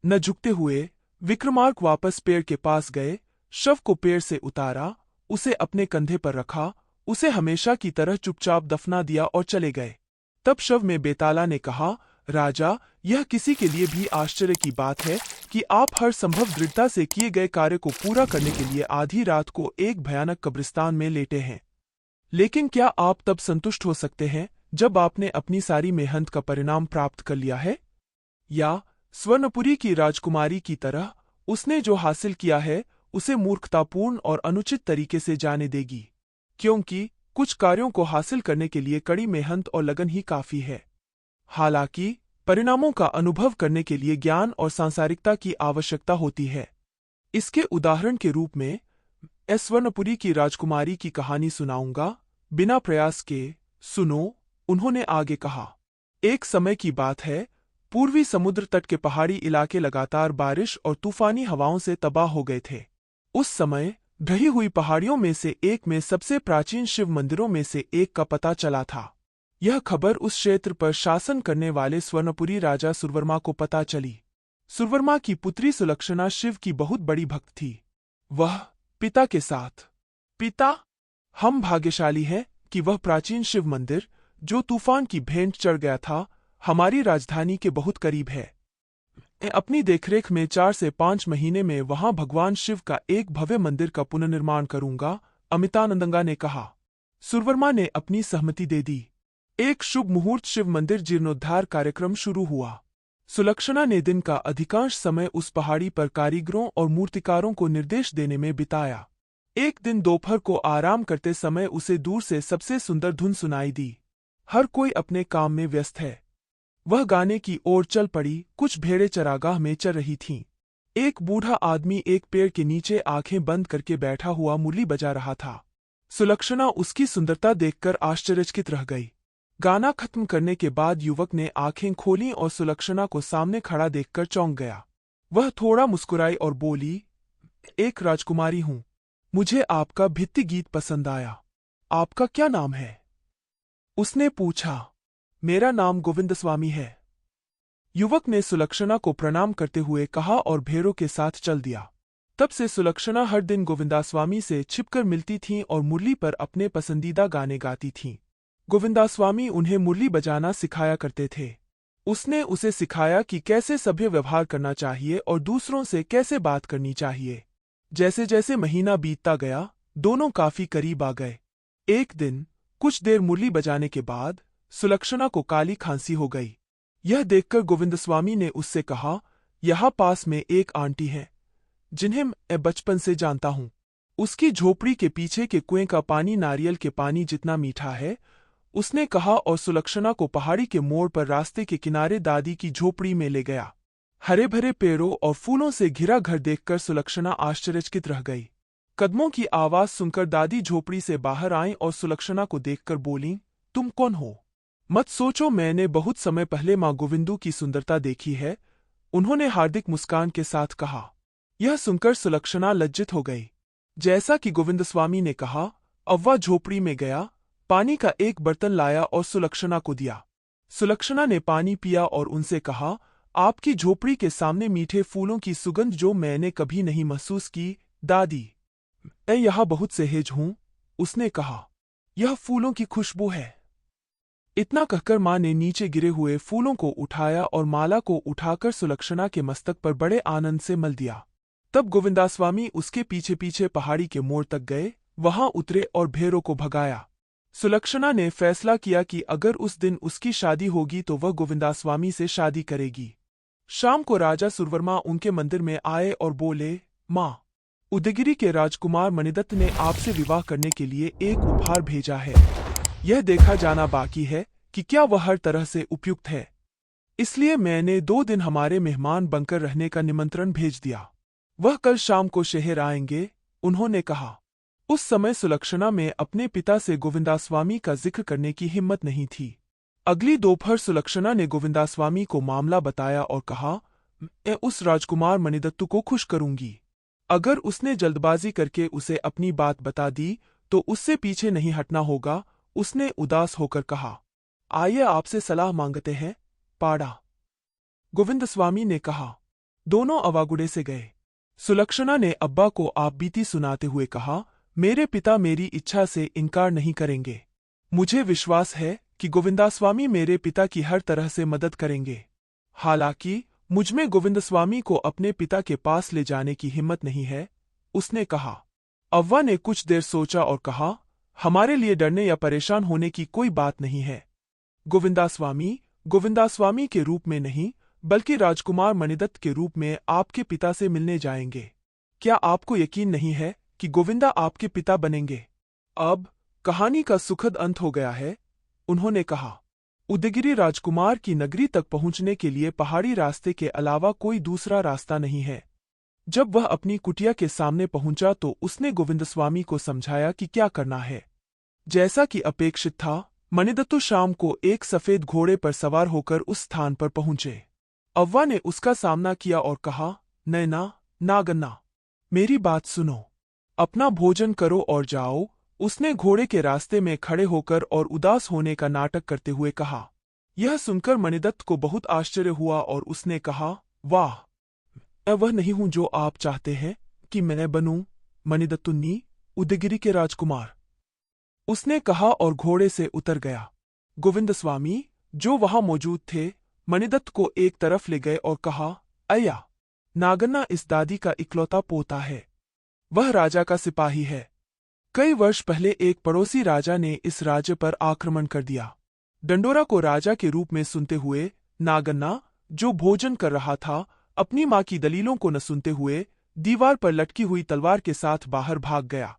न झुकते हुए विक्रमार्क वापस पेड़ के पास गए, शव को पेड़ से उतारा, उसे अपने कंधे पर रखा, उसे हमेशा की तरह चुपचाप दफना दिया और चले गए। तब शव में बेताला ने कहा, राजा, यह किसी के लिए भी आश्चर्य की बात है कि आप हर संभव दृढ़ता से किए गए कार्य को पूरा करने के लिए आधी रात को एक भयानक कब्रिस्तान में लेटे हैं। लेकिन क्या आप तब संतुष्ट हो सकते हैं जब आपने अपनी सारी मेहनत का परिणाम प्राप्त कर लिया है? या स्वर्णपुरी की राजकुमारी की तरह उसने जो हासिल किया है उसे मूर्खतापूर्ण और अनुचित तरीके से जाने देगी? क्योंकि कुछ कार्यों को हासिल करने के लिए कड़ी मेहनत और लगन ही काफी है। हालांकि परिणामों का अनुभव करने के लिए ज्ञान और सांसारिकता की आवश्यकता होती है। इसके उदाहरण के रूप में स्वर्णपुरी की राजकुमारी की कहानी सुनाऊंगा, बिना प्रयास के सुनो। उन्होंने आगे कहा, एक समय की बात है, पूर्वी समुद्र तट के पहाड़ी इलाके लगातार बारिश और तूफानी हवाओं से तबाह हो गए थे। उस समय ढही हुई पहाड़ियों में से एक में सबसे प्राचीन शिव मंदिरों में से एक का पता चला था। यह खबर उस क्षेत्र पर शासन करने वाले स्वर्णपुरी राजा सुरवर्मा को पता चली। सुरवर्मा की पुत्री सुलक्षणा शिव की बहुत बड़ी भक्त थी। वह पिता के साथ, पिता, हम भाग्यशाली हैं कि वह प्राचीन शिव मंदिर, जो तूफान की भेंट चढ़ गया था, हमारी राजधानी के बहुत करीब है। अपनी देखरेख में 4 से 5 महीने में वहां भगवान शिव का एक भव्य मंदिर का पुनर्निर्माण करूंगा, अमितानंदंगा ने कहा। सुरवर्मा ने अपनी सहमति दे दी। एक शुभ मुहूर्त शिव मंदिर जीर्णोद्धार कार्यक्रम शुरू हुआ। सुलक्षणा ने दिन का अधिकांश समय उस पहाड़ी पर कारीगरों और मूर्तिकारों को निर्देश देने में बिताया। एक दिन दोपहर को आराम करते समय उसे दूर से सबसे सुंदर धुन सुनाई दी। हर कोई अपने काम में व्यस्त है। वह गाने की ओर चल पड़ी। कुछ भेड़ें चरागाह में चर रही थीं। एक बूढ़ा आदमी एक पेड़ के नीचे आंखें बंद करके बैठा हुआ मुरली बजा रहा था। सुलक्षणा उसकी सुंदरता देखकर आश्चर्यचकित रह गई। गाना खत्म करने के बाद युवक ने आंखें खोलीं और सुलक्षणा को सामने खड़ा देखकर चौंक गया। वह थोड़ा मुस्कुराई और बोली, एक राजकुमारी हूं। मुझे आपका भित्ति गीत पसंद आया। आपका क्या नाम है? उसने पूछा। मेरा नाम गोविंदस्वामी है। युवक ने सुलक्षणा को प्रणाम करते हुए कहा और भेड़ों के साथ चल दिया। तब से सुलक्षणा हर दिन गोविंदास्वामी से छिपकर मिलती थीं और मुरली पर अपने पसंदीदा गाने गाती थीं। गोविंदास्वामी उन्हें मुरली बजाना सिखाया करते थे। उसने उसे सिखाया कि कैसे सभ्य व्यवहार करना चाहिए और दूसरों से कैसे बात करनी चाहिए। जैसे जैसे महीना बीतता गया, दोनों काफी करीब आ गए। एक दिन कुछ देर मुरली बजाने के बाद सुलक्षणा को काली खांसी हो गई। यह देखकर गोविंदस्वामी ने उससे कहा, यहाँ पास में एक आंटी है जिन्हें मैं बचपन से जानता हूँ। उसकी झोपड़ी के पीछे के कुएं का पानी नारियल के पानी जितना मीठा है, उसने कहा और सुलक्षणा को पहाड़ी के मोड़ पर रास्ते के किनारे दादी की झोपड़ी में ले गया। हरे भरे पेड़ों और फूलों से घिरा घर देखकर सुलक्षणा आश्चर्यचकित रह गई। कदमों की आवाज सुनकर दादी झोपड़ी से बाहर आईं और सुलक्षणा को देखकर बोलीं, तुम कौन हो? मत सोचो, मैंने बहुत समय पहले माँ गोविंदू की सुंदरता देखी है, उन्होंने हार्दिक मुस्कान के साथ कहा। यह सुनकर सुलक्षणा लज्जित हो गई। जैसा कि गोविंदस्वामी ने कहा, अव्वा झोपड़ी में गया, पानी का एक बर्तन लाया और सुलक्षणा को दिया। सुलक्षणा ने पानी पिया और उनसे कहा, आपकी झोपड़ी के सामने मीठे फूलों की सुगंध जो मैंने कभी नहीं महसूस की, दादी। मैं यहाँ बहुत सहज हूँ, उसने कहा। यह फूलों की खुशबू है। इतना कहकर माँ ने नीचे गिरे हुए फूलों को उठाया और माला को उठाकर सुलक्षणा के मस्तक पर बड़े आनंद से मल दिया। तब गोविंदास्वामी उसके पीछे पीछे पहाड़ी के मोड़ तक गए, वहां उतरे और भेड़ों को भगाया। सुलक्षणा ने फैसला किया कि अगर उस दिन उसकी शादी होगी तो वह गोविंदास्वामी से शादी करेगी। शाम को राजा सुरवर्मा उनके मंदिर में आए और बोले, माँ, उदयगिरी के राजकुमार मणिदत्त ने आपसे विवाह करने के लिए एक उपहार भेजा है। यह देखा जाना बाकी है कि क्या वह हर तरह से उपयुक्त है। इसलिए मैंने 2 दिन हमारे मेहमान बनकर रहने का निमंत्रण भेज दिया। वह कल शाम को शहर आएंगे, उन्होंने कहा। उस समय सुलक्षणा में अपने पिता से गोविंदास्वामी का जिक्र करने की हिम्मत नहीं थी। अगली दोपहर सुलक्षणा ने गोविंदास्वामी को मामला बताया और कहा, मैं उस राजकुमार मणिदत्तु को खुश करूंगी। अगर उसने जल्दबाजी करके उसे अपनी बात बता दी तो उससे पीछे नहीं हटना होगा। उसने उदास होकर कहा, आइए आपसे सलाह मांगते हैं, पाड़ा। गोविंदस्वामी ने कहा, दोनों अवागुड़े से गए। सुलक्षणा ने अब्बा को आप बीती सुनाते हुए कहा, मेरे पिता मेरी इच्छा से इनकार नहीं करेंगे। मुझे विश्वास है कि गोविंदास्वामी मेरे पिता की हर तरह से मदद करेंगे। हालांकि मुझमें गोविंदस्वामी को अपने पिता के पास ले जाने की हिम्मत नहीं है, उसने कहा। अव्वा ने कुछ देर सोचा और कहा, हमारे लिए डरने या परेशान होने की कोई बात नहीं है। गोविंदास्वामी के रूप में नहीं, बल्कि राजकुमार मणिदत्त के रूप में आपके पिता से मिलने जाएंगे। क्या आपको यकीन नहीं है कि गोविंदा आपके पिता बनेंगे? अब कहानी का सुखद अंत हो गया है, उन्होंने कहा। उदयगिरि राजकुमार की नगरी तक पहुंचने के लिए पहाड़ी रास्ते के अलावा कोई दूसरा रास्ता नहीं है। जब वह अपनी कुटिया के सामने पहुंचा तो उसने गोविंदस्वामी को समझाया कि क्या करना है। जैसा कि अपेक्षित था, मणिदत्त शाम को एक सफेद घोड़े पर सवार होकर उस स्थान पर पहुंचे। अव्वा ने उसका सामना किया और कहा, नैना, नागन्ना, मेरी बात सुनो, अपना भोजन करो और जाओ। उसने घोड़े के रास्ते में खड़े होकर और उदास होने का नाटक करते हुए कहा। यह सुनकर मणिदत्त को बहुत आश्चर्य हुआ और उसने कहा, वाह, मैं वह नहीं हूं जो आप चाहते हैं कि मैं बनूं, मणिदत्तुन्नी, उदयगिरि के राजकुमार, उसने कहा और घोड़े से उतर गया। गोविंदस्वामी, जो वहां मौजूद थे, मणिदत्त को एक तरफ ले गए और कहा, अय्या, नागन्ना इस दादी का इकलौता पोता है। वह राजा का सिपाही है। कई वर्ष पहले एक पड़ोसी राजा ने इस राज्य पर आक्रमण कर दिया। डंडोरा को राजा के रूप में सुनते हुए नागन्ना, जो भोजन कर रहा था, अपनी मां की दलीलों को न सुनते हुए दीवार पर लटकी हुई तलवार के साथ बाहर भाग गया।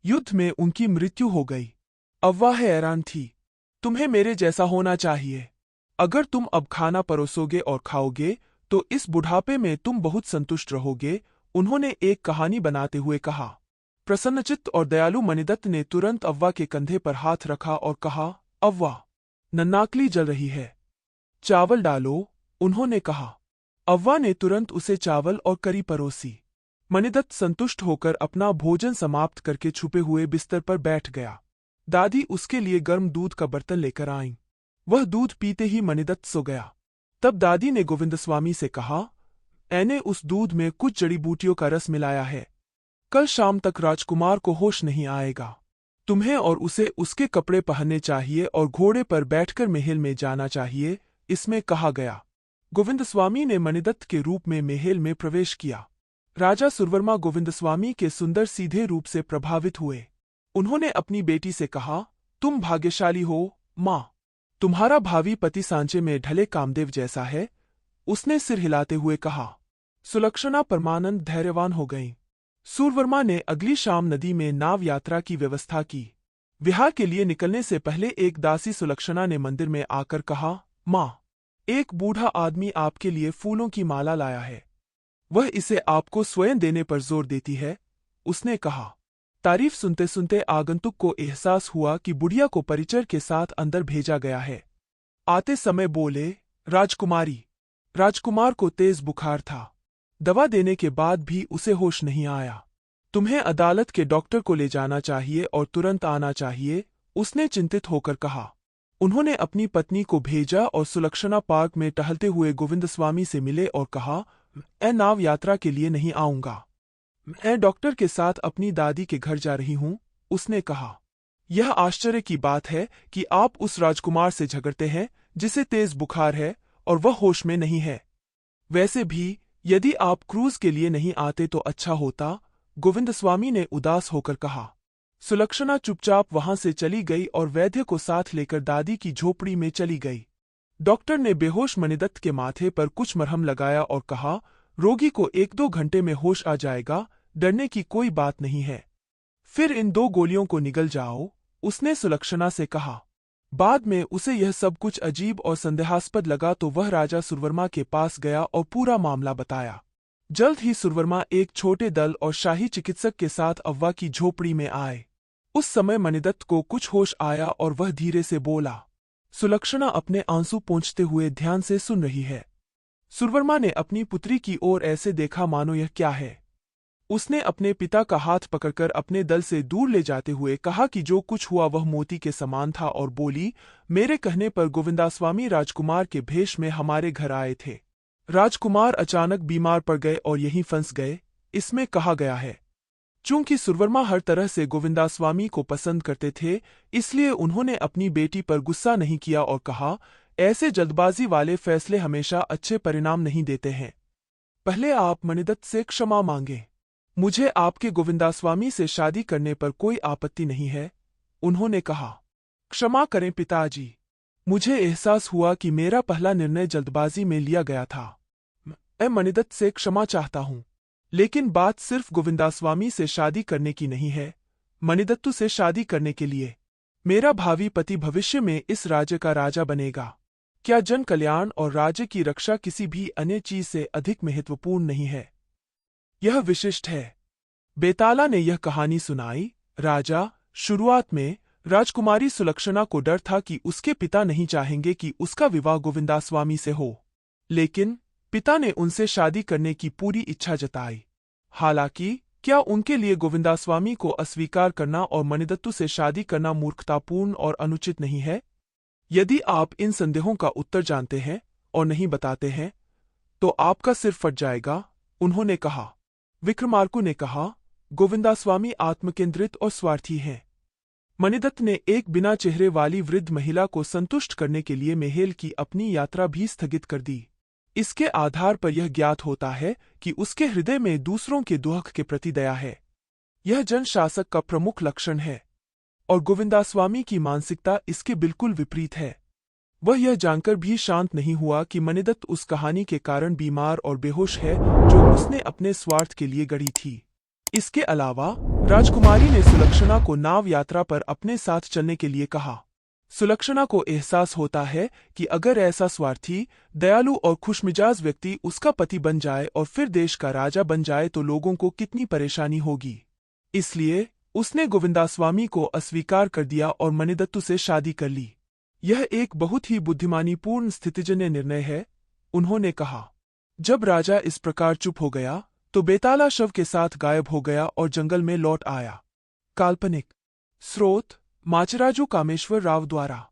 युद्ध में उनकी मृत्यु हो गई। अव्वा हैरान थी। तुम्हें मेरे जैसा होना चाहिए। अगर तुम अब खाना परोसोगे और खाओगे तो इस बुढ़ापे में तुम बहुत संतुष्ट रहोगे, उन्होंने एक कहानी बनाते हुए कहा। प्रसन्नचित्त और दयालु मणिदत्त ने तुरंत अव्वा के कंधे पर हाथ रखा और कहा, अव्वा, नन्नाकली जल रही है, चावल डालो, उन्होंने कहा। अव्वा ने तुरंत उसे चावल और करी परोसी। मणिदत्त संतुष्ट होकर अपना भोजन समाप्त करके छुपे हुए बिस्तर पर बैठ गया। दादी उसके लिए गर्म दूध का बर्तन लेकर आईं। वह दूध पीते ही मणिदत्त सो गया। तब दादी ने गोविंदस्वामी से कहा, मैंने उस दूध में कुछ जड़ी बूटियों का रस मिलाया है। कल शाम तक राजकुमार को होश नहीं आएगा। तुम्हें और उसे उसके कपड़े पहनने चाहिए और घोड़े पर बैठकर महल में जाना चाहिए, इसमें कहा गया। गोविंदस्वामी ने मणिदत्त के रूप में महल में प्रवेश किया। राजा सूरवर्मा गोविंदस्वामी के सुंदर सीधे रूप से प्रभावित हुए। उन्होंने अपनी बेटी से कहा, तुम भाग्यशाली हो, माँ। तुम्हारा भावी पति सांचे में ढले कामदेव जैसा है, उसने सिर हिलाते हुए कहा। सुलक्षणा परमानंद धैर्यवान हो गईं। सूरवर्मा ने अगली शाम नदी में नाव यात्रा की व्यवस्था की। विहार के लिए निकलने से पहले एक दासी सुलक्षणा ने मंदिर में आकर कहा, माँ, एक बूढ़ा आदमी आपके लिए फूलों की माला लाया है। वह इसे आपको स्वयं देने पर जोर देती है, उसने कहा। तारीफ सुनते सुनते आगंतुक को एहसास हुआ कि बुढ़िया को परिचर के साथ अंदर भेजा गया है। आते समय बोले, राजकुमारी। राजकुमार को तेज बुखार था। दवा देने के बाद भी उसे होश नहीं आया। तुम्हें अदालत के डॉक्टर को ले जाना चाहिए और तुरंत आना चाहिए, उसने चिंतित होकर कहा। उन्होंने अपनी पत्नी को भेजा और सुलक्षणा पार्क में टहलते हुए गोविंदस्वामी से मिले और कहा, मैं नाव यात्रा के लिए नहीं आऊंगा। मैं डॉक्टर के साथ अपनी दादी के घर जा रही हूं, उसने कहा। यह आश्चर्य की बात है कि आप उस राजकुमार से झगड़ते हैं जिसे तेज बुखार है और वह होश में नहीं है। वैसे भी यदि आप क्रूज के लिए नहीं आते तो अच्छा होता, गोविंदस्वामी ने उदास होकर कहा। सुलक्षणा चुपचाप वहां से चली गई और वैद्य को साथ लेकर दादी की झोपड़ी में चली गई। डॉक्टर ने बेहोश मणिदत्त के माथे पर कुछ मरहम लगाया और कहा, रोगी को 1-2 घंटे में होश आ जाएगा, डरने की कोई बात नहीं है। फिर इन 2 गोलियों को निगल जाओ, उसने सुलक्षणा से कहा। बाद में उसे यह सब कुछ अजीब और संदेहास्पद लगा तो वह राजा सूरवर्मा के पास गया और पूरा मामला बताया। जल्द ही सूरवर्मा एक छोटे दल और शाही चिकित्सक के साथ अव्वा की झोपड़ी में आए। उस समय मणिदत्त को कुछ होश आया और वह धीरे से बोला। सुलक्षणा अपने आंसू पोंछते हुए ध्यान से सुन रही है। सूरवर्मा ने अपनी पुत्री की ओर ऐसे देखा मानो यह क्या है। उसने अपने पिता का हाथ पकड़कर अपने दल से दूर ले जाते हुए कहा कि जो कुछ हुआ वह मोती के समान था और बोली, मेरे कहने पर गोविंदास्वामी राजकुमार के भेष में हमारे घर आए थे। राजकुमार अचानक बीमार पड़ गए और यहीं फंस गए। इसमें कहा गया है, चूंकि सुरवर्मा हर तरह से गोविंदास्वामी को पसंद करते थे, इसलिए उन्होंने अपनी बेटी पर गुस्सा नहीं किया और कहा, ऐसे जल्दबाजी वाले फैसले हमेशा अच्छे परिणाम नहीं देते हैं। पहले आप मणिदत्त से क्षमा मांगें। मुझे आपके गोविंदास्वामी से शादी करने पर कोई आपत्ति नहीं है, उन्होंने कहा। क्षमा करें पिताजी, मुझे एहसास हुआ कि मेरा पहला निर्णय जल्दबाजी में लिया गया था। मैं मणिदत्त से क्षमा चाहता हूँ, लेकिन बात सिर्फ गोविंदास्वामी से शादी करने की नहीं है, मणिदत्तु से शादी करने के लिए। मेरा भावी पति भविष्य में इस राज्य का राजा बनेगा। क्या जन कल्याण और राज्य की रक्षा किसी भी अन्य चीज से अधिक महत्वपूर्ण नहीं है? यह विशिष्ट है। बेताला ने यह कहानी सुनाई। राजा, शुरुआत में राजकुमारी सुलक्षणा को डर था कि उसके पिता नहीं चाहेंगे कि उसका विवाह गोविंदास्वामी से हो, लेकिन पिता ने उनसे शादी करने की पूरी इच्छा जताई। हालांकि क्या उनके लिए गोविंदास्वामी को अस्वीकार करना और मणिदत्तु से शादी करना मूर्खतापूर्ण और अनुचित नहीं है? यदि आप इन संदेहों का उत्तर जानते हैं और नहीं बताते हैं, तो आपका सिर फट जाएगा, उन्होंने कहा। विक्रमार्क ने कहा, गोविंदास्वामी आत्मकेंद्रित और स्वार्थी हैं। मणिदत्त ने एक बिना चेहरे वाली वृद्ध महिला को संतुष्ट करने के लिए मेहेल की अपनी यात्रा भी स्थगित कर दी। इसके आधार पर यह ज्ञात होता है कि उसके हृदय में दूसरों के दुख के प्रति दया है। यह जनशासक का प्रमुख लक्षण है, और गोविंदास्वामी की मानसिकता इसके बिल्कुल विपरीत है। वह यह जानकर भी शांत नहीं हुआ कि मणिदत्त उस कहानी के कारण बीमार और बेहोश है जो उसने अपने स्वार्थ के लिए गढ़ी थी। इसके अलावा राजकुमारी ने सुलक्षणा को नाव यात्रा पर अपने साथ चलने के लिए कहा। सुलक्षणा को एहसास होता है कि अगर ऐसा स्वार्थी, दयालु और खुशमिजाज व्यक्ति उसका पति बन जाए और फिर देश का राजा बन जाए तो लोगों को कितनी परेशानी होगी। इसलिए उसने गोविंदास्वामी को अस्वीकार कर दिया और मणिदत्तु से शादी कर ली। यह एक बहुत ही बुद्धिमानीपूर्ण स्थितिजन्य निर्णय है, उन्होंने कहा। जब राजा इस प्रकार चुप हो गया, तो बेताला शव के साथ गायब हो गया और जंगल में लौट आया। काल्पनिक स्रोत माचराजू कामेश्वर राव द्वारा।